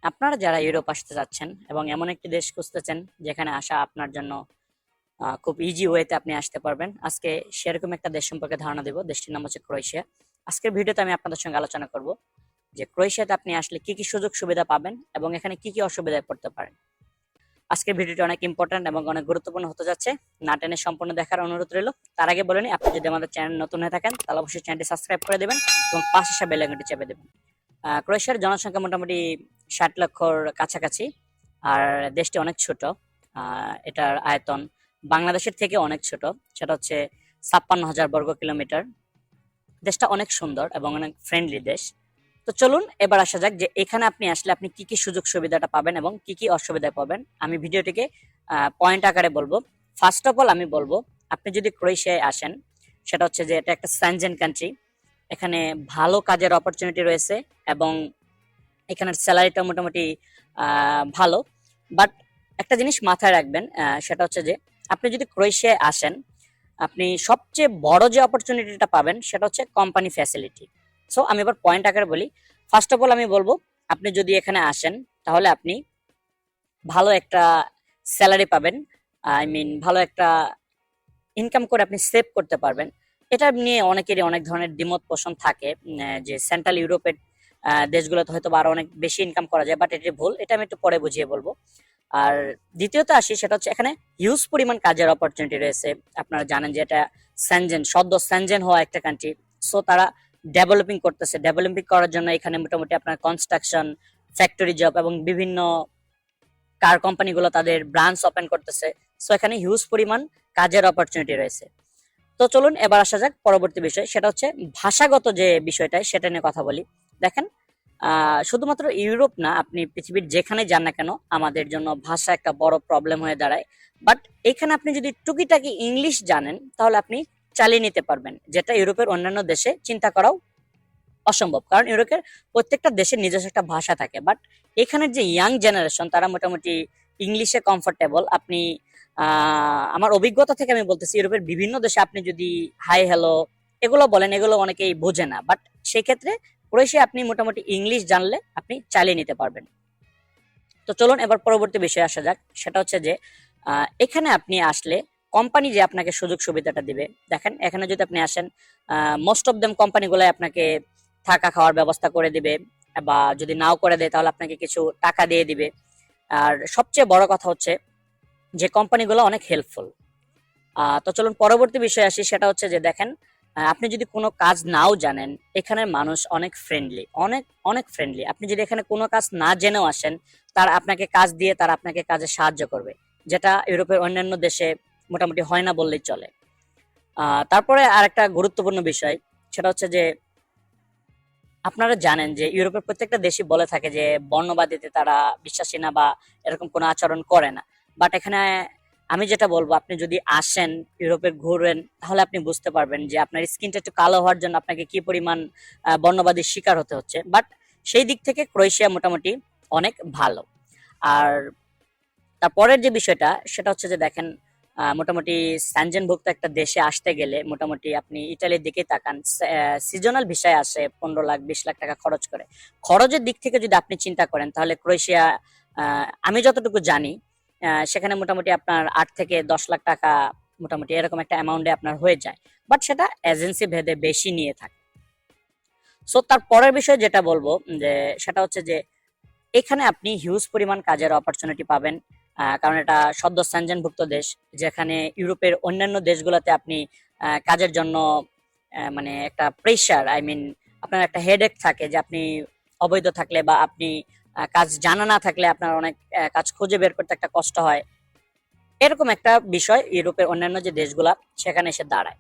আপনারা যারা ইউরোপ আসতে যাচ্ছেন এবং এমন একটি দেশ খুঁজতেছেন যেখানে আসা আপনার জন্য খুব ইজি ওয়েতে আপনি আসতে পারবেন, আজকে সেরকম একটা দেশ সম্পর্কে ধারণা দেব। দেশটির নাম হচ্ছে ক্রোয়েশিয়া। আজকের ভিডিওতে আমি আপনাদের সঙ্গে আলোচনা করব যে ক্রোয়েশিয়াতে আপনি আসলে কি কি সুযোগ সুবিধা পাবেন এবং এখানে কি কি অসুবিধায় পড়তে পারেন। আজকের ভিডিওটি অনেক ইম্পর্ট্যান্ট এবং অনেক গুরুত্বপূর্ণ হতে যাচ্ছে, না টেনে সম্পূর্ণ দেখার অনুরোধ রইল। তার আগে বলে নিই, আপনি যদি আমাদের চ্যানেল নতুন হয়ে থাকেন তাহলে অবশ্যই চ্যানেলটি সাবস্ক্রাইব করে দেবেন এবং পাশে আসা বেল আইকনটি চেপে দেবেন। ক্রোয়েশিয়ার জনসংখ্যা মোটামুটি 60 লক্ষর কাছাকাছি, আর দেশটি অনেক ছোট। এটার আয়তন বাংলাদেশের থেকে অনেক ছোট, সেটা হচ্ছে 56,000 বর্গ কিলোমিটার। দেশটা অনেক সুন্দর এবং অনেক ফ্রেন্ডলি দেশ। তো চলুন এবার আসা যাক যে এখানে আপনি আসলে আপনি কি কি সুযোগ সুবিধাটা পাবেন এবং কি কি অসুবিধা পাবেন। আমি ভিডিওটিকে পয়েন্ট আকারে বলবো। ফার্স্ট অফ অল আমি বলবো, আপনি যদি ক্রোয়েশিয়ায় আসেন, সেটা হচ্ছে যে এটা একটা সেনজেন কান্ট্রি। এখানে ভালো কাজের অপরচুনিটি রয়েছে এবং এখানের স্যালারিটা মোটামুটি ভালো। বাট একটা জিনিস মাথায় রাখবেন, সেটা হচ্ছে যে আপনি যদি ক্রোয়েশিয়ায় আসেন, আপনি সবচেয়ে বড় যে অপরচুনিটিটা পাবেন সেটা হচ্ছে কোম্পানি ফ্যাসিলিটি। সো আমি এবার পয়েন্ট আকারে বলি। ফার্স্ট অফ অল আমি বলবো, আপনি যদি এখানে আসেন তাহলে আপনি ভালো একটা স্যালারি পাবেন। আই মিন ভালো একটা ইনকাম করে আপনি সেভ করতে পারবেন। এটা নিয়ে অনেকেরই অনেক ধরনের দ্বিমত পোষণ থাকে, যে সেন্ট্রাল ইউরোপের দেশগুলোতে হয়তো আরো অনেক বেশি ইনকাম করা যায়, বাট এটি ভুল। এটা আমি একটু পরে বুঝিয়ে বলবো। আর দ্বিতীয়ত আসি, সেটা হচ্ছে এখানে হিউজ পরিমাণ কাজের অপরচুনিটি রয়েছে। আপনারা জানেন যে এটা সদ্য স্যানজেন হওয়া একটা কান্ট্রি। সো তারা ডেভেলপিং করতেছে। ডেভেলপিং করার জন্য এখানে মোটামুটি আপনার কনস্ট্রাকশন, ফ্যাক্টরি জব এবং বিভিন্ন কার কোম্পানিগুলো তাদের ব্রাঞ্চ ওপেন করতেছে। সো এখানে হিউজ পরিমাণ কাজের অপরচুনিটি রয়েছে। তো চলুন এবার আসা যাক পরবর্তী বিষয়, সেটা হচ্ছে ভাষাগত যে বিষয়টা সেটা নিয়ে কথা বলি। দেখেন, শুধুমাত্র ইউরোপ না, আপনি পৃথিবীর যেখানে যান না কেন, আমাদের জন্য ভাষা একটা বড় প্রবলেম হয়ে দাঁড়ায়। বাট এখানে আপনি যদি টুকিটাকি ইংলিশ জানেন তাহলে আপনি চালিয়ে নিতে পারবেন, যেটা ইউরোপের অন্যান্য দেশে চিন্তা করাও অসম্ভব। কারণ ইউরোপের প্রত্যেকটা দেশের নিজস্ব একটা ভাষা থাকে। বাট এখানের যে ইয়াং জেনারেশন তারা মোটামুটি ইংলিশে কমফোর্টেবল। আপনি আমার অভিজ্ঞতা থেকে আমি বলতেছি, ইউরোপের বিভিন্ন দেশে আপনি যদি হাই হ্যালো এগুলো বলেন, এগুলো অনেকেই বোঝে না। বাট সেই ক্ষেত্রে ক্রোয়েশিয়া আপনি মোটামুটি ইংলিশ জানলে আপনি চালিয়ে নিতে পারবেন। তো চলুন এবার পরবর্তী বিষয়ে আসা যাক, সেটা হচ্ছে যে এখানে আপনি আসলে কোম্পানি যে আপনাকে সুযোগ সুবিধাটা দিবে। দেখেন, এখানে যদি আপনি আসেন, মোস্ট অফ দেম কোম্পানিগুলো আপনাকে থাকা খাওয়ার ব্যবস্থা করে দিবে, বা যদি নাও করে দেয় তাহলে আপনাকে কিছু টাকা দিয়ে দিবে। আর সবচেয়ে বড় কথা হচ্ছে যে কোম্পানিগুলো অনেক হেল্পফুল। তো চলুন পরবর্তী বিষয়ে আসি, সেটা হচ্ছে যে দেখেন, আপনি যদি কোনো কাজ নাও জানেন, এখানের মানুষ অনেক ফ্রেন্ডলি, অনেক অনেক ফ্রেন্ডলি। আপনি যদি এখানে কোনো কাজ না জেনেও আসেন, তারা আপনাকে কাজ দিয়ে তারা আপনাকে কাজে সাহায্য করবে, যেটা ইউরোপের অন্যান্য দেশে মোটামুটি হয় না বললেই চলে। তারপরে আরেকটা গুরুত্বপূর্ণ বিষয়, সেটা হচ্ছে যে আপনারা জানেন যে ইউরোপের প্রত্যেকটা দেশই বলে থাকে যে বর্ণবাদীতে তারা বিশ্বাসী না বা এরকম কোনো আচরণ করে না। বাট এখানে আমি যেটা বলবো, আপনি যদি আসেন ইউরোপে ঘুরেন তাহলে আপনি বুঝতে পারবেন যে আপনার স্কিনটা একটু কালো হওয়ার জন্য আপনাকে কি পরিমাণ বর্ণবাদীর শিকার হতে হচ্ছে। বাট সেই দিক থেকে ক্রোয়েশিয়া মোটামুটি অনেক ভালো। আর তারপরের যে বিষয়টা, সেটা হচ্ছে যে দেখেন, মোটামুটি স্যানজেনভুক্ত একটা দেশে আসতে গেলে মোটামুটি আপনি ইটালির দিকে তাকান, সিজনাল ভিসায় আসে 15 লাখ 20 লাখ টাকা খরচ করে। খরচের দিক থেকে যদি আপনি চিন্তা করেন তাহলে ক্রোয়েশিয়া, আমি যতটুকু জানি, সেখানে মোটামুটি আপনার 8 থেকে 10 লাখ টাকা মোটামুটি এরকম একটা অ্যামাউন্টে আপনার হয়ে যায়। বাট সেটা এজেন্সি ভেদে বেশি নিয়ে থাকে। সো তার পরের বিষয় যেটা বলবো, যে সেটা হচ্ছে যে এখানে আপনি হিউজ পরিমাণ কাজের অপরচুনিটি পাবেন। কারণ এটা সদ্য স্যানজেনভুক্ত দেশ, যেখানে ইউরোপের অন্যান্য দেশগুলোতে আপনি কাজের জন্য মানে একটা প্রেশার, আই মিন আপনার একটা হেডেক থাকে যে আপনি অবৈধ থাকলে বা আপনি কাজ জানা না থাকলে আপনার অনেক কাজ খুঁজে বের করতে একটা কষ্ট হয়। এরকম একটা বিষয় ইউরোপের অন্যান্য যে দেশগুলা সেখানে এসে দাঁড়ায়।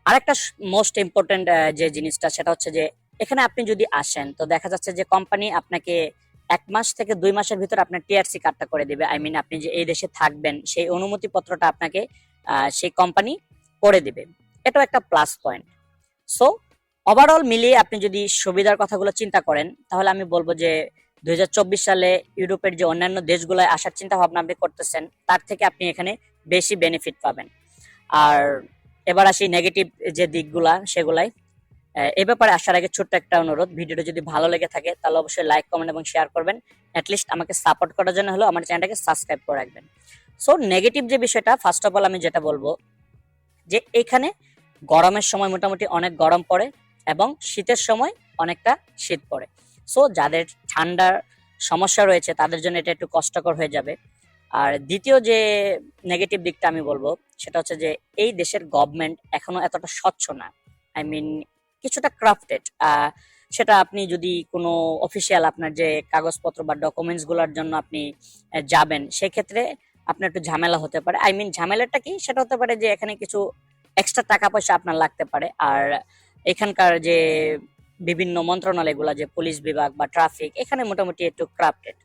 আরেকটা মোস্ট ইম্পর্টেন্ট যে জিনিসটা, সেটা হচ্ছে যে এখানে আপনি যদি আসেন তো দেখা যাচ্ছে যে কোম্পানি আপনাকে 1 মাস থেকে 2 মাসের ভিতর আপনার টিআরসি কার্ডটা করে দিবে। আই মিন আপনি যে এই দেশে থাকবেন সেই অনুমতি পত্রটা আপনাকে সেই কোম্পানি করে দিবে। এটাও একটা প্লাস পয়েন্ট। সো ওভারঅল মিলিয়ে আপনি যদি সুবিধার কথাগুলো চিন্তা করেন তাহলে আমি বলবো যে 2024 সালে ইউরোপের যে অন্যান্য দেশগুলোয় আসার চিন্তা ভাবনা আপনি করতেছেন, তার থেকে আপনি এখানে বেশি বেনিফিট পাবেন। আর এবার আসি নেগেটিভ যে দিকগুলা সেগুলাই। এ ব্যাপারে আসার আগে ছোট্ট একটা অনুরোধ, ভিডিওটা যদি ভালো লেগে থাকে তাহলে অবশ্যই লাইক, কমেন্ট এবং শেয়ার করবেন। অ্যাটলিস্ট আমাকে সাপোর্ট করার জন্য হলো আমার চ্যানেলটাকে সাবস্ক্রাইব করে রাখবেন। সো নেগেটিভ যে বিষয়টা, ফার্স্ট অফ অল আমি যেটা বলবো যে এখানে গরমের সময় মোটামুটি অনেক গরম পড়ে এবং শীতের সময় অনেকটা শীত পড়ে। সো যাদের ঠান্ডার সমস্যা রয়েছে তাদের জন্য এটা একটু কষ্টকর হয়ে যাবে। আর দ্বিতীয় যে নেগেটিভ দিকটা আমি বলবো সেটা হচ্ছে যে এই দেশের গভর্নমেন্ট এখনো এতটা স্বচ্ছ না। আই মিন কিছুটা ক্রাফটেড। সেটা আপনি যদি কোনো অফিসিয়াল আপনার যে কাগজপত্র বা ডকুমেন্টস গুলোর জন্য আপনি যাবেন, সেক্ষেত্রে আপনার একটু ঝামেলা হতে পারে। আই মিন ঝামেলাটা কি, সেটা হতে পারে যে এখানে কিছু এক্সট্রা টাকা পয়সা আপনার লাগতে পারে। আর এখানকার যে বিভিন্ন মন্ত্রণালয়গুলো, যে পুলিশ বিভাগ বা ট্রাফিক, এখানে মোটামুটি একটু ক্রাফটেড।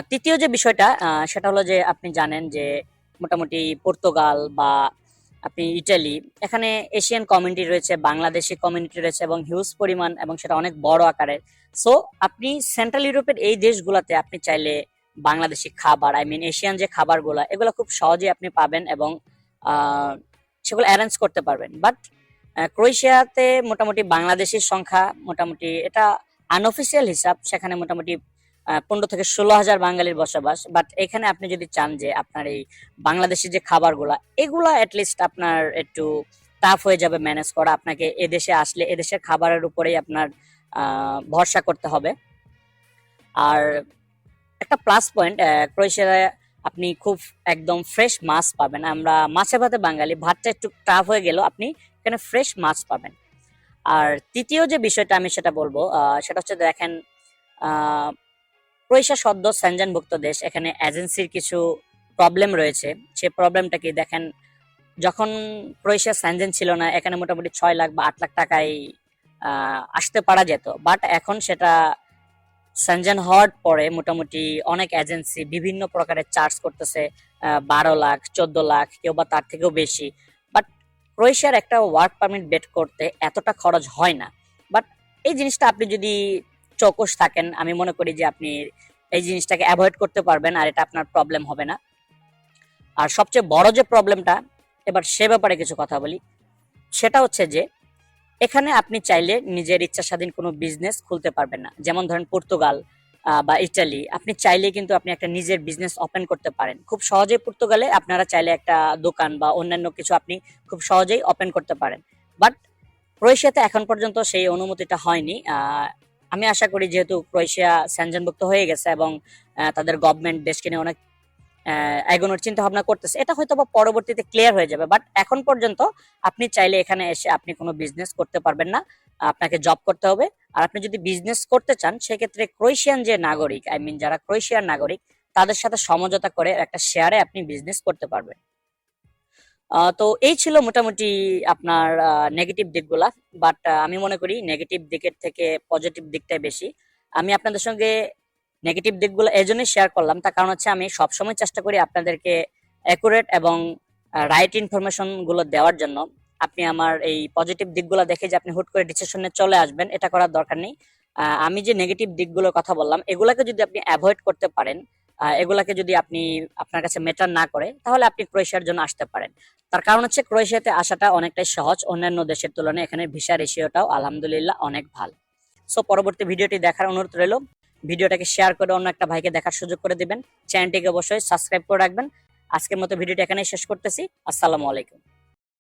তৃতীয় যে বিষয়টা সেটা হলো যে আপনি জানেন যে মোটামুটি পর্তুগাল বা আপনি ইটালি, এখানে এশিয়ান কমিউনিটি রয়েছে, বাংলাদেশি কমিউনিটি রয়েছে এবং হিউজ পরিমাণ, এবং সেটা অনেক বড় আকারের। সো আপনি সেন্ট্রাল ইউরোপের এই দেশগুলোতে আপনি চাইলে বাংলাদেশি খাবার, আই মিন এশিয়ান যে খাবারগুলো, এগুলো খুব সহজেই আপনি পাবেন এবং সেগুলো অ্যারেঞ্জ করতে পারবেন। বাট ক্রোয়েশিয়াতে মোটামুটি বাংলাদেশির সংখ্যা মোটামুটি, এটা আনঅফিসিয়াল হিসাব, সেখানে মোটামুটি 15 থেকে 16 হাজার বাঙালির বসবাস। বাট এখানে আপনি যদি চান যে আপনার এই বাংলাদেশি যে খাবারগুলা, এগুলা অ্যাটলিস্ট আপনার একটু টাফ হয়ে যাবে ম্যানেজ করা। আপনাকে এদেশে আসলে এদেশের খাবারের উপরেই আপনার ভরসা করতে হবে। আর একটা প্লাস পয়েন্ট, ক্রোয়েশিয়ায় আপনি খুব একদম ফ্রেশ মাছ পাবেন। আমরা মাছে ভাতে বাঙালি, ভাতটা একটু টাফ হয়ে গেল, আপনি এখানে ফ্রেশ মাছ পাবেন। আর তৃতীয় যে বিষয়টা আমি সেটা বলবো সেটা হচ্ছে দেখেন, ক্রোয়েশিয়া সদ্য সেনজেনভুক্ত দেশ, এখানে এজেন্সির কিছু প্রবলেম রয়েছে। সেই প্রবলেমটা কি দেখেন, যখন ক্রোয়েশিয়া সেনজেন ছিল না, এখানে মোটামুটি 6 লাখ বা 8 লাখ টাকায় আসতে পারা যেত। বাট এখন সেটা সেনজেন হওয়ার পরে মোটামুটি অনেক এজেন্সি বিভিন্ন প্রকারের চার্জ করতেছে, 12 লাখ, 14 লাখ, কেউ বা তার থেকেও বেশি। বাট ক্রোয়েশিয়ার একটা ওয়ার্ক পারমিট বের করতে এতটা খরচ হয় না। বাট এই জিনিসটা আপনি যদি চৌকস থাকেন, আমি মনে করি যে আপনি এই জিনিসটাকে অ্যাভয়েড করতে পারবেন আর এটা আপনার প্রবলেম হবে না। আর সবচেয়ে বড় যে প্রবলেমটা, এবার সে ব্যাপারে কিছু কথা বলি, সেটা হচ্ছে যে এখানে আপনি চাইলে নিজের ইচ্ছা স্বাধীন কোনো বিজনেস খুলতে পারবেন না। যেমন ধরেন পর্তুগাল বা ইটালি, আপনি চাইলে কিন্তু আপনি একটা নিজের বিজনেস ওপেন করতে পারেন খুব সহজেই। পর্তুগালে আপনারা চাইলে একটা দোকান বা অন্যান্য কিছু আপনি খুব সহজেই ওপেন করতে পারেন। বাট ক্রোয়েশিয়াতে এখন পর্যন্ত সেই অনুমতিটা হয়নি। আমি আশা করি যেহেতু ক্রোয়েশিয়া সেনজেনভুক্ত হয়ে গেছে এবং তাদের গভর্নমেন্ট দেশকে নিয়ে অনেক এগোনোর চিন্তা ভাবনা করতেছে, এটা হয়তো বা পরবর্তীতে ক্লিয়ার হয়ে যাবে। বাট এখন পর্যন্ত আপনি চাইলে এখানে এসে আপনি কোনো বিজনেস করতে পারবেন না, আপনাকে জব করতে হবে। আর আপনি যদি বিজনেস করতে চান, সেক্ষেত্রে ক্রোয়েশিয়ান যে নাগরিক, আই মিন যারা ক্রোয়েশিয়ার নাগরিক, তাদের সাথে সমঝোতা করে একটা শেয়ারে আপনি বিজনেস করতে পারবেন। তো এই ছিল মোটামুটি আপনার নেগেটিভ দিকগুলা। বাট আমি মনে করি নেগেটিভ দিকের থেকে পজিটিভ দিকটাই বেশি। আমি আপনাদের সঙ্গে নেগেটিভ দিকগুলো এই জন্যই শেয়ার করলাম, তার কারণ হচ্ছে আমি সবসময় চেষ্টা করি আপনাদেরকে অ্যাকুরেট এবং রাইট ইনফরমেশন গুলো দেওয়ার জন্য। আপনি আমার এই পজিটিভ দিকগুলো দেখে যে আপনি হুট করে ডিসিশনে চলে আসবেন, এটা করার দরকার নেই। আমি যে নেগেটিভ দিকগুলোর কথা বললাম, এগুলাকে যদি আপনি অ্যাভয়েড করতে পারেন, এগুলাকে যদি আপনি আপনার কাছে ম্যাটার না করে, তাহলে আপনি ক্রোয়েশিয়ার জন্য আসতে পারেন। তার কারণ হচ্ছে ক্রোয়েশিয়াতে আসাটা অনেকটাই সহজ অন্যান্য দেশের তুলনায়। এখানে ভিসা রেশিওটাও আলহামদুলিল্লাহ অনেক ভালো। সো পরবর্তী ভিডিওটি দেখার অনুরোধ রইল। ভিডিওটাকে শেয়ার করে অন্য একটা ভাইকে দেখার সুযোগ করে দিবেন। চ্যানেলটিকে অবশ্যই সাবস্ক্রাইব করে রাখবেন। আজকের মতো ভিডিওটি এখানেই শেষ করতেছি। আসসালামু আলাইকুম।